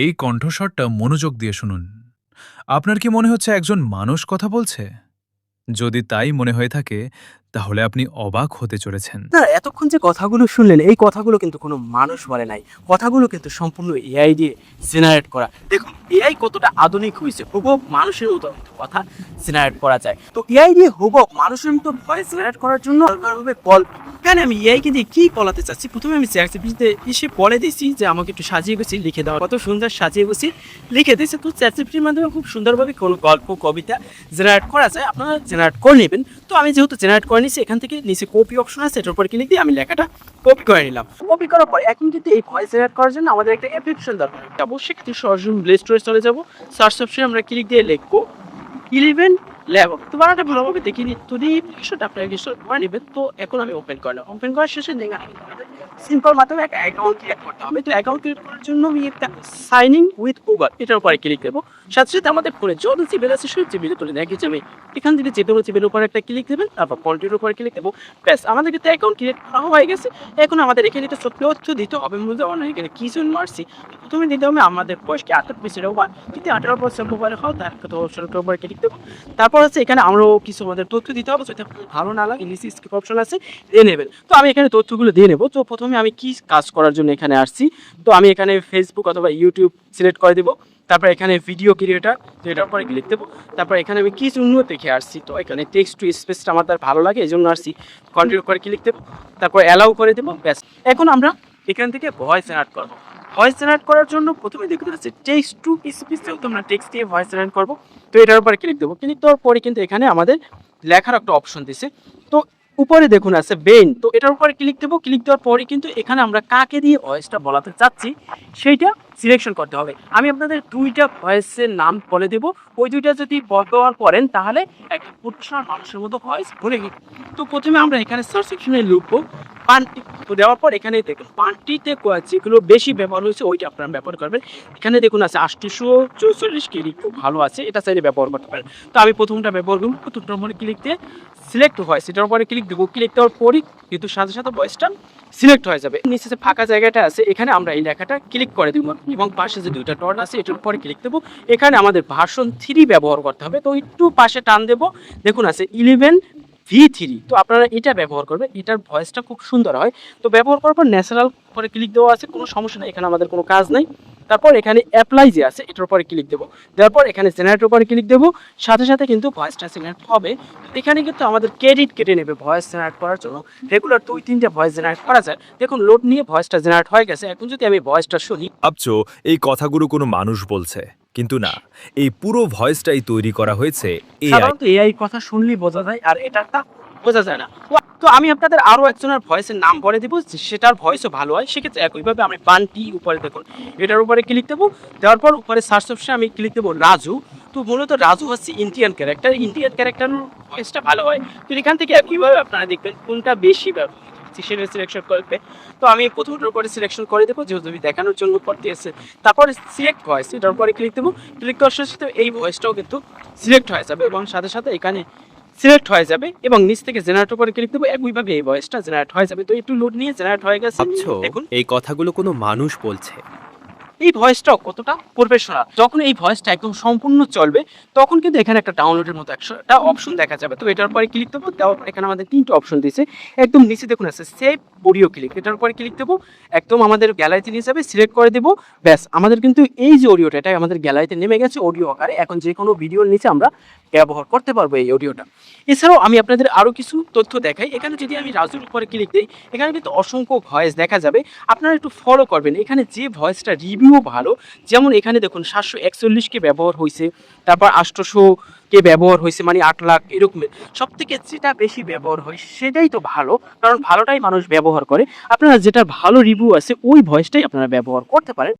এই কণ্ঠস্বরটা মনোযোগ দিয়ে শুনুন। আপনার কি মনে হচ্ছে একজন মানুষ কথা বলছে? যদি তাই মনে হয়ে থাকে, তাহলে আপনি অবাক হতে চলেছেন। না, এতক্ষণ যে কথাগুলো শুনলেন, এই কথাগুলো কিন্তু কোনো মানুষ বলে নাই। কথাগুলো কিন্তু সম্পূর্ণ এআই দিয়ে জেনারেট করা। দেখুন এআই কতটা আধুনিক হইছে। হুবহু মানুষের মতো কথা জেনারেট করা যায়। তো এআই দিয়ে হুবহু মানুষের মতো ভয়েস জেনারেট করার জন্য দরকার হবে গল্প। এখানে আমি এআইকে দিয়ে কি বলাতে চাচ্ছি, প্রথমে আমি চ্যাটজিপিটিতে এসে বলে দিয়েছি যে আমাকে একটু সাজিয়ে গুছিয়ে লিখে দাও। কত সুন্দর সাজিয়ে গুছিয়ে লিখে দিয়েছে। তো চ্যাটজিপিটির মাধ্যমে খুব সুন্দরভাবে কোনো গল্প, কবিতা জেনারেট করা যায়। আপনারা জেনারেট করে নেবেন। তো আমি যেহেতু জেনারেট করে নিয়েছি, এখান থেকে নিচে কপি অপশন আছে, এটার উপর ক্লিক দিয়ে আমি লেখাটা কপি করে নিলাম। কপি করার পর এখন কিন্তু এই ভয়েস জেনারেট করার জন্য আমাদের একটা অ্যাপ্লিকেশন দরকার। অবশ্যই কিন্তু সরাসরি প্লে স্টোরে চলে যাব। সার্চ অপশনে আমরা ক্লিক দিয়ে লিখবো 11 ল্যাব। তো বানানটা ভালোভাবে দেখিয়ে নিই। তো এই অ্যাপ্লিকেশনটা আপনারা ইনস্টল করে নেবেন। তো এখন আমি ওপেন করলাম। ওপেন করার শেষে দেখেন সিম্পল মাধ্যমে একটা অ্যাকাউন্ট ক্রিয়েট করতে হবে। তো অ্যাকাউন্ট ক্রিয়েট করার জন্য আমি একটা সাইন ইন উইথ গুগল এটার উপরে ক্লিক দেবো। সাথে সাথে আমাদের ফোনে যত জিমেল আছে সব জিমেলে তুলে দেখি যাবে। এখান থেকে যে কোনো জিমেলের উপর একটা ক্লিক দেবেন, তারপর কন্টিনিউর উপরে ক্লিক দেবো। ব্যাস আমাদের কিন্তু অ্যাকাউন্ট ক্রিয়েট করা হয়ে গেছে। এখন আমাদের এখানে একটা ছোট্ট তথ্য দিতে হবে। মূলত অনেক এখানে কি জন্য মারছি, প্রথমে দিতে হবে আমাদের বয়সকে 18 বছরের ওভার, যদি 18 বছর মোবাইল হয় তার কথা অপশনের উপরে ক্লিক দেবো। তারপর হচ্ছে এখানে আমরাও কিছু আমাদের তথ্য দিতে হবে, যদি আপনার ভালো না লাগে নিচে স্কিপ অপশন আছে দিয়ে নেবেন। তো আমি এখানে তথ্যগুলো দিয়ে নেবো। তো প্রথমে আমি কি কাজ করার জন্য এখানে আসছি, তো আমি এখানে ফেসবুক অথবা ইউটিউব সিলেক্ট করে দেবো। তারপর এখানে ভিডিও ক্রিয়েটার, তো এটার পরে ক্লিক দেবো। তারপর এখানে আমি কি জন্য দেখে আসছি, তো এখানে টেক্সট টু স্পেসটা আমার তার ভালো লাগে এই জন্য আসছি, কন্টিনিউ করে ক্লিক দেবো। তারপর অ্যালাউ করে দেবো। ব্যাস এখন আমরা এখান থেকে ভয়েস জেনারেট করবো। ভয়েস জেনারেট করার জন্য প্রথমে দেখতে পাচ্ছি টেক্সট টু স্পিচেও তো আমরা টেক্সট দিয়ে ভয়েস জেনারেট করবো। তো এটার উপরে ক্লিক দেবো। ক্লিক দেওয়ার পরে কিন্তু এখানে আমাদের লেখার একটা অপশন দিছে। তো উপরে দেখুন আছে বেন, তো এটার উপরে ক্লিক দেবো। ক্লিক দেওয়ার পরে কিন্তু এখানে আমরা কাকে দিয়ে ভয়েসটা বলাতে চাচ্ছি সেইটা সিলেকশন করতে হবে। আমি আপনাদের দুইটা ভয়েসের নাম বলে দেবো, ওই দুইটা যদি ব্যবহার করেন তাহলে একটা প্রফেশনাল মানুষের মতো ভয়েস বলে দিই। তো প্রথমে আমরা এখানে সার্চ সেকশনে লিখবো পান্টি। তো দেওয়ার পর এখানে দেখুন পান্টিতে যেগুলো বেশি ব্যবহার হয়েছে ওইটা আপনারা ব্যবহার করবেন। এখানে দেখুন আছে 844 কেডি, খুব ভালো আছে, এটা চাইলে ব্যবহার করতে পারেন। তো আমি প্রথমটা ব্যবহার করবো। প্রথমটার উপরে ক্লিক দিয়ে সিলেক্ট ভয়েস, এটার উপরে ক্লিক দেবো। ক্লিক দেওয়ার পরই কিন্তু সাথে সাথে ভয়েসটা সিলেক্ট হয়ে যাবে। নিচে যে ফাঁকা জায়গাটা আছে এখানে আমরা এই লেখাটা ক্লিক করে দেবো এবং পাশে যে দুইটা ডট আছে এটার উপরে ক্লিক দেবো। এখানে আমাদের ভার্সন 3 ব্যবহার করতে হবে। তো একটু পাশে টান দেবো, দেখুন আছে 11V3। তো আপনারা এটা ব্যবহার করবেন, এটার ভয়েসটা খুব সুন্দর হয়। তো ব্যবহার করার পর ন্যাচারাল পরে ক্লিক দেওয়া আছে, কোনো সমস্যা নেই, এখানে আমাদের কোনো কাজ নাই। তারপর এখানে অ্যাপ্লাই যে আছে এটার উপরে ক্লিক দেবো। দেওয়ার পর এখানে জেনারেটের উপরে ক্লিক দেবো। সাথে সাথে কিন্তু ভয়েসটা জেনারেট হবে। এখানে কিন্তু আমাদের ক্রেডিট কেটে নেবে ভয়েস জেনারেট করার জন্য। রেগুলার 2-3টা ভয়েস জেনারেট করা যায়। দেখুন লোড নিয়ে ভয়েসটা জেনারেট হয়ে গেছে। এখন যদি আমি ভয়েসটা শুনি, ভাবছো এই কথাগুলো কোনো মানুষ বলছে, কিন্তু না, এই পুরো ভয়েসটাই তৈরি করা হয়েছে এআই। সাধারণত এআই কথা শুনলেই বোঝা যায়, আর এটা বোঝা যায় না। তো আমি আপনাদের আরো একজনের ভয়েসের নাম বলে দেবো, সেটার ভয়েসও ভালো হয়। সেক্ষেত্রে একইভাবে আমি বান্টি উপরে দেখুন এটার উপরে ক্লিক দেবো। দেওয়ার পর উপরে সার্চ অপশনে আমি ক্লিক দেবো রাজু। তো মূলত রাজু হচ্ছে ইন্ডিয়ান ক্যারেক্টার, ইন্ডিয়ান ক্যারেক্টার ভয়েসটা ভালো হয়। তো এখান থেকে একইভাবে আপনারা দেখবেন কোনটা বেশি সেটা সিলেকশন করবে। তো আমি প্রথমটার উপরে সিলেকশন করে দেবো, যেহেতু আমি দেখানোর জন্য করতে এসে। তারপরে সিলেক্ট ভয়েস, এটার উপরে ক্লিক দেবো। ক্লিক করার সাথে এই ভয়েসটাও কিন্তু সিলেক্ট হয়ে যাবে এবং সাথে সাথে এখানে সিলেক্ট হয়ে যাবে এবং নিচ থেকে জেনারেট উপরে ক্লিক দেবো। একইভাবে এই ভয়েসটা জেনারেট হয়ে যাবে। তো একটু লোড নিয়ে জেনারেট হয়ে গেছে। ভাবছো দেখুন এই কথাগুলো কোনো মানুষ বলছে। এই ভয়েসটাও কতটা প্রফেশনাল। যখন এই ভয়েসটা একদম সম্পূর্ণ চলবে তখন কিন্তু এখানে একটা ডাউনলোডের মতো একটা অপশন দেখা যাবে। তো এটার পরে ক্লিক দেবো। দেওয়ার পর এখানে আমাদের 3টা অপশন দিয়েছে। একদম নিচে দেখুন আছে সেভ অডিও ক্লিপ, এটার উপরে ক্লিক দেবো। একদম আমাদের গ্যালারিতে নিয়ে যাবে, সিলেক্ট করে দেবো। ব্যাস আমাদের কিন্তু এই যে অডিওটা এটা আমাদের গ্যালারিতে নেমে গেছে অডিও আকারে। এখন যে কোনো ভিডিওর নিচে আমরা ব্যবহার করতে পারবো এই অডিওটা। এছাড়াও আমি আপনাদের আরও কিছু তথ্য দেখাই। এখানে যদি আমি রাজুর উপরে ক্লিক দিই এখানে কিন্তু অসংখ্য ভয়েস দেখা যাবে। আপনারা একটু ফলো করবেন। এখানে যে ভয়েসটা রিভিউ ভালো, যেমন এখানে দেখুন 741কে ব্যবহার হয়েছে, তারপর 800কে ব্যবহার হয়েছে, মানে 8 লাখ এরকমের। সব থেকে যেটা বেশি ব্যবহার হয় সেটাই তো ভালো, কারণ ভালোটাই মানুষ ব্যবহার করে। আপনারা যেটা ভালো রিভিউ আছে ওই ভয়েসটাই আপনারা ব্যবহার করতে পারেন।